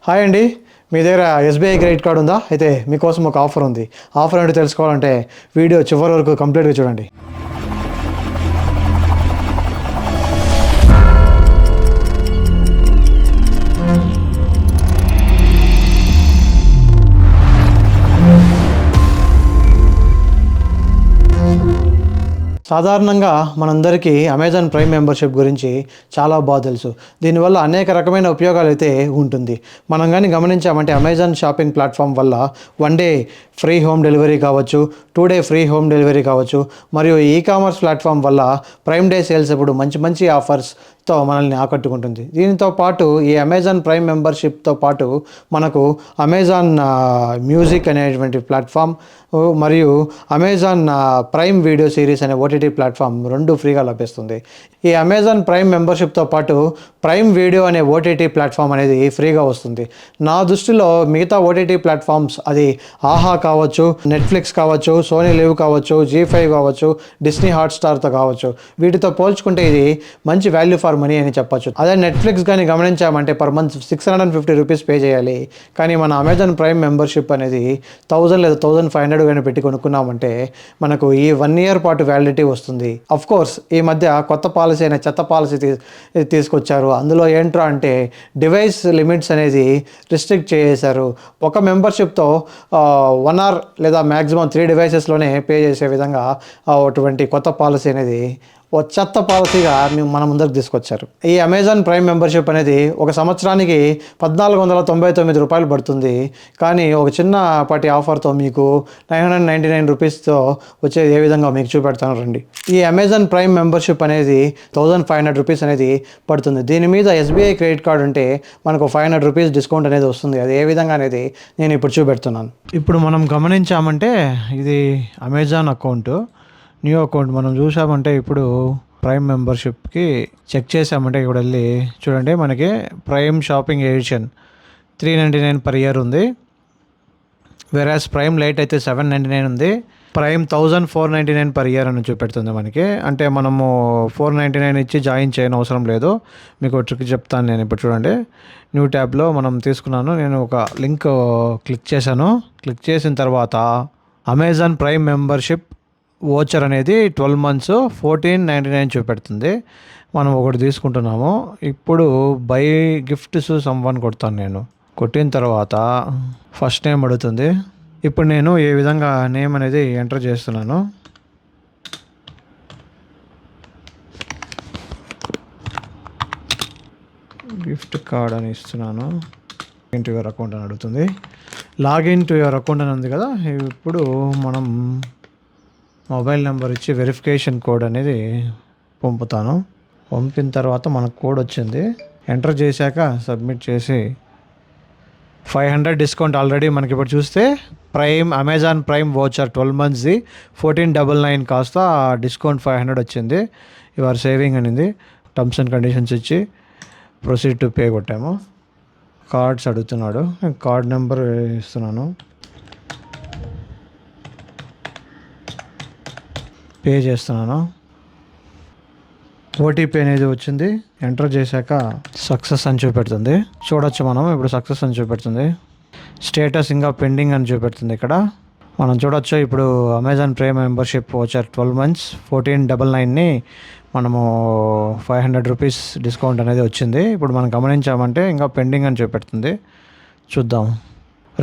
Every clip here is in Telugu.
హాయ్ అండి. మీ దగ్గర ఎస్బీఐ క్రెడిట్ కార్డు ఉందా? అయితే మీకోసం ఒక ఆఫర్ ఉంది. ఆఫర్ ఏంటో తెలుసుకోవాలంటే వీడియో చివరి వరకు కంప్లీట్గా చూడండి. సాధారణంగా మనందరికీ అమెజాన్ ప్రైమ్ మెంబర్షిప్ గురించి చాలా బాగా తెలుసు. దీనివల్ల అనేక రకమైన ఉపయోగాలు అయితే ఉంటుంది. మనం కానీ గమనించామంటే అమెజాన్ షాపింగ్ ప్లాట్ఫామ్ వల్ల 1 డే ఫ్రీ హోమ్ డెలివరీ కావచ్చు, 2 డే ఫ్రీ హోమ్ డెలివరీ కావచ్చు, మరియు ఈ కామర్స్ ప్లాట్ఫామ్ వల్ల ప్రైమ్ డే సేల్స్ ఇప్పుడు మంచి మంచి ఆఫర్స్తో మనల్ని ఆకట్టుకుంటుంది. దీనితో పాటు ఈ అమెజాన్ ప్రైమ్ మెంబర్షిప్తో పాటు మనకు అమెజాన్ మ్యూజిక్ అనేటువంటి ప్లాట్ఫామ్ మరియు అమెజాన్ ప్రైమ్ వీడియో సిరీస్ అనే ఓటీటీ ప్లాట్ఫామ్ 2 ఫ్రీగా లభిస్తుంది. ఈ అమెజాన్ ప్రైమ్ మెంబర్షిప్తో పాటు ప్రైమ్ వీడియో అనే ఓటీటీ ప్లాట్ఫామ్ అనేది ఫ్రీగా వస్తుంది. నా దృష్టిలో మిగతా ఓటీటీ ప్లాట్ఫామ్స్ అది ఆహా కావచ్చు, నెట్ఫ్లిక్స్ కావచ్చు, సోనీ లివ్ కావచ్చు, జీ5 కావచ్చు, డిస్నీ హాట్స్టార్తో కావచ్చు, వీటితో పోల్చుకుంటే ఇది మంచి వాల్యూ ఫర్ మనీ అని చెప్పొచ్చు. అదే నెట్ఫ్లిక్స్ కానీ గమనించామంటే పర్ మంత్ 650 రూపీస్ పే చేయాలి. కానీ మన అమెజాన్ ప్రైమ్ మెంబర్షిప్ అనేది 1000 లేదా 1500 కానీ పెట్టి కొనుక్కున్నామంటే మనకు ఈ 1 ఇయర్ పాటు వ్యాలిడిటీ వస్తుంది. అఫ్ కోర్స్ ఈ మధ్య కొత్త పాలసీ అయిన చెత్త పాలసీ తీసుకొచ్చారు. అందులో ఏంట్రా అంటే డివైస్ లిమిట్స్ అనేది రిస్ట్రిక్ట్ చేశారు. ఒక మెంబర్షిప్తో 1 అవర్ లేదా మ్యాక్సిమం 3 డివైసెస్లోనే పే చేసే విధంగా అటువంటి కొత్త పాలసీ అనేది ఓ చెత్త పాలసీగా మన ముందరికి తీసుకొచ్చారు. ఈ అమెజాన్ ప్రైమ్ మెంబర్షిప్ అనేది ఒక సంవత్సరానికి 1499 రూపాయలు పడుతుంది. కానీ ఒక చిన్నపాటి ఆఫర్తో మీకు 999 రూపీస్తో వచ్చేది ఏ విధంగా మీకు చూపెడతాను రండి. ఈ అమెజాన్ ప్రైమ్ మెంబర్షిప్ అనేది 1500 రూపీస్ అనేది పడుతుంది. దీని మీద ఎస్బీఐ క్రెడిట్ కార్డు ఉంటే మనకు 500 రూపీస్ డిస్కౌంట్ అనేది వస్తుంది. అది ఏ విధంగా అనేది నేను ఇప్పుడు చూపెడుతున్నాను. ఇప్పుడు మనం గమనించామంటే ఇది అమెజాన్ అకౌంట్, న్యూ అకౌంట్ మనం చూసామంటే ఇప్పుడు ప్రైమ్ మెంబర్షిప్కి చెక్ చేసామంటే ఇక్కడ వెళ్ళి చూడండి, మనకి Prime Shopping Edition 399 per year ఉంది. వెరాస్ ప్రైమ్ లైట్ అయితే 799 ఉంది. ప్రైమ్ 1499 పర్ ఇయర్ అని చూపెడుతుంది మనకి. అంటే మనము 499 ఇచ్చి జాయిన్ చేయని అవసరం లేదు. మీకు ట్రిక్ చెప్తాను నేను ఇప్పుడు. చూడండి, న్యూ ట్యాబ్లో మనం తీసుకున్నాను. నేను ఒక లింక్ క్లిక్ చేశాను. క్లిక్ చేసిన తర్వాత అమెజాన్ ప్రైమ్ మెంబర్షిప్ వోచర్ అనేది 12 months 1499 చూపెడుతుంది. మనం ఒకటి తీసుకుంటున్నాము. ఇప్పుడు బై గిఫ్ట్స్ సమ్వన్ కొడతాను. నేను కొట్టిన తర్వాత ఫస్ట్ నేమ్ అడుగుతుంది. ఇప్పుడు నేను ఏ విధంగా నేమ్ అనేది ఎంటర్ చేస్తున్నాను. గిఫ్ట్ కార్డ్ అని ఇస్తున్నాను. లాగిన్ టు యువర్ అకౌంట్ అని అడుగుతుంది. లాగిన్ టు యువర్ అకౌంట్ అని ఉంది కదా. ఇప్పుడు మనం మొబైల్ నెంబర్ ఇచ్చి వెరిఫికేషన్ కోడ్ అనేది పంపుతాను. పంపిన తర్వాత మనకు కోడ్ వచ్చింది. ఎంటర్ చేశాక సబ్మిట్ చేసి 500 డిస్కౌంట్ ఆల్రెడీ మనకి ఇప్పుడు చూస్తే ప్రైమ్ అమెజాన్ ప్రైమ్ వోచర్ 12 monthsది 1499 కాస్త డిస్కౌంట్ 500 వచ్చింది. యువర్ సేవింగ్ అనింది. టర్మ్స్ అండ్ కండిషన్స్ ఇచ్చి ప్రొసీడ్ టు పే కొట్టాము. కార్డ్స్ అడుగుతున్నాడు. కార్డ్ నెంబర్ ఇస్తున్నాను. పే చేస్తున్నాను. ఓటీపీ అనేది వచ్చింది. ఎంటర్ చేశాక సక్సెస్ అని చూపెడుతుంది. చూడొచ్చు మనం ఇప్పుడు సక్సెస్ అని చూపెడుతుంది. స్టేటస్ ఇంకా పెండింగ్ అని చూపెడుతుంది. ఇక్కడ మనం చూడొచ్చు ఇప్పుడు Amazon prime membership voucher 12 months 1499ని మనము 500 రూపీస్ డిస్కౌంట్ అనేది వచ్చింది. ఇప్పుడు మనం గమనించామంటే ఇంకా పెండింగ్ అని చూపెడుతుంది. చూద్దాం,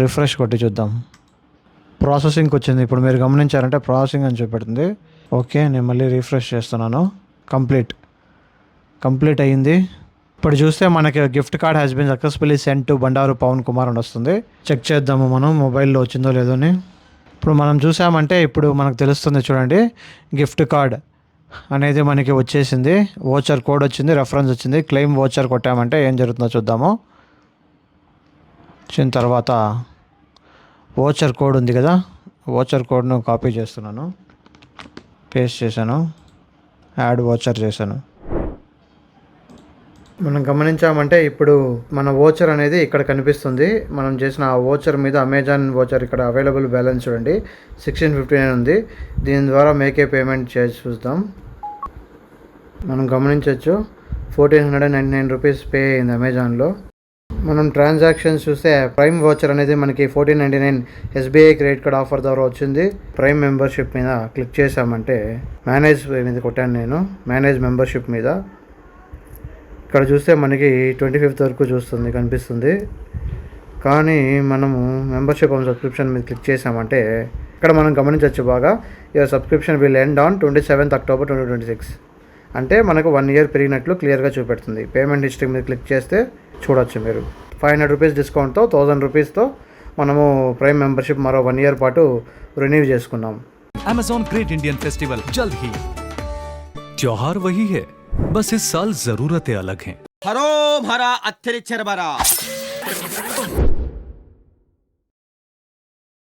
రిఫ్రెష్ కొట్టి చూద్దాం. ప్రాసెసింగ్కి వచ్చింది. ఇప్పుడు మీరు గమనించారంటే ప్రాసెసింగ్ అని చూపెడుతుంది. ఓకే, నేను మళ్ళీ రిఫ్రెష్ చేస్తున్నాను. కంప్లీట్ అయ్యింది. ఇప్పుడు చూస్తే మనకి gift card has been successfully send to Bandaru Pavan Kumar అని వస్తుంది. చెక్ చేద్దాము మనం మొబైల్లో వచ్చిందో లేదో అని. ఇప్పుడు మనం చూసామంటే ఇప్పుడు మనకు తెలుస్తుంది. చూడండి, గిఫ్ట్ కార్డ్ అనేది మనకి వచ్చేసింది. వోచర్ కోడ్ వచ్చింది, రెఫరెన్స్ వచ్చింది. క్లెయిమ్ వోచర్ కొట్టామంటే ఏం జరుగుతుందో చూద్దాము. వచ్చిన తర్వాత వోచర్ కోడ్ ఉంది కదా, వోచర్ కోడ్ను కాపీ చేస్తున్నాను, పేస్ట్ చేశాను, యాడ్ వోచర్ చేశాను. మనం గమనించామంటే ఇప్పుడు మన వోచర్ అనేది ఇక్కడ కనిపిస్తుంది. మనం చేసిన ఆ వోచర్ మీద అమెజాన్ వోచర్ ఇక్కడ అవైలబుల్ బ్యాలెన్స్ చూడండి 1659 ఉంది. దీని ద్వారా మేకే పేమెంట్ చేసి చూద్దాం. మనం గమనించవచ్చు 1499 రూపీస్ పే అయింది అమెజాన్లో. మనం ట్రాన్సాక్షన్స్ చూస్తే ప్రైమ్ వోచర్ అనేది మనకి 1499 ఎస్బీఐ క్రెడిట్ కార్డ్ ఆఫర్ ద్వారా వచ్చింది. ప్రైమ్ మెంబర్షిప్ మీద క్లిక్ చేసామంటే మేనేజ్ మీద కొట్టాను నేను, మేనేజ్ మెంబర్షిప్ మీద. ఇక్కడ చూస్తే మనకి 25th వరకు కనిపిస్తుంది. కానీ మనము మెంబర్షిప్ ఆన్ సబ్స్క్రిప్షన్ మీద క్లిక్ చేసామంటే ఇక్కడ మనం గమనించవచ్చు బాగా, your subscription will end on 27th October 2026 అంటే మనకు 1 year పెరిగినట్లు క్లియర్గా చూపెడుతుంది. పేమెంట్ హిస్టరీ మీద క్లిక్ చేస్తే చూడొచ్చు మీరు 500 రూపీస్ డిస్కౌంట్తో 1000 రూపీస్తో మనము ప్రైమ్ మెంబర్షిప్ మరో 1 year పాటు రెన్యూ చేసుకున్నాం. Amazon Great Indian Festival जल्द ही. त्योहार वही है, बस इस साल जरूरतें अलग हैं. हरो भरा अत्थरिच्छर भरा